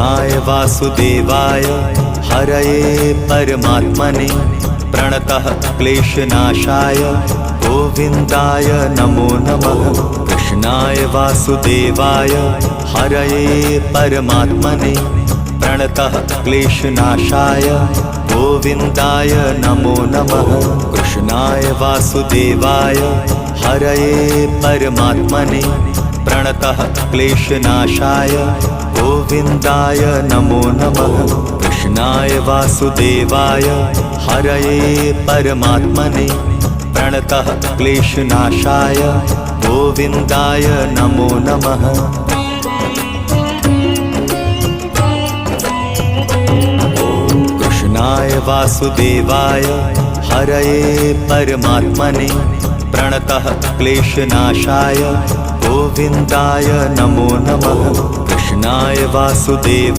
कृष्णाय वासुदेवाय हरये परमात्मने प्रणतः क्लेशनाशाय गोविन्दाय नमो नमः। कृष्णाय वासुदेवाय हरये परमात्मने प्रणतः क्लेशनाशाय गोविन्दाय नमो नमः। कृष्णाय वासुदेवाय हरये परमात्मने प्रणतः क्लेशनाशाय गोविन्दाय नमो नमः। कृष्णाय वासुदेवाय हरये परमात्मने प्रणतः क्लेशनाशाय गोविन्दाय नमो नमः। कृष्णाय वासुदेवाय हरये परमात्मने प्रणतः क्लेशनाशाय गोविन्दाय नमो नमः। कृष्णाय वासुदेव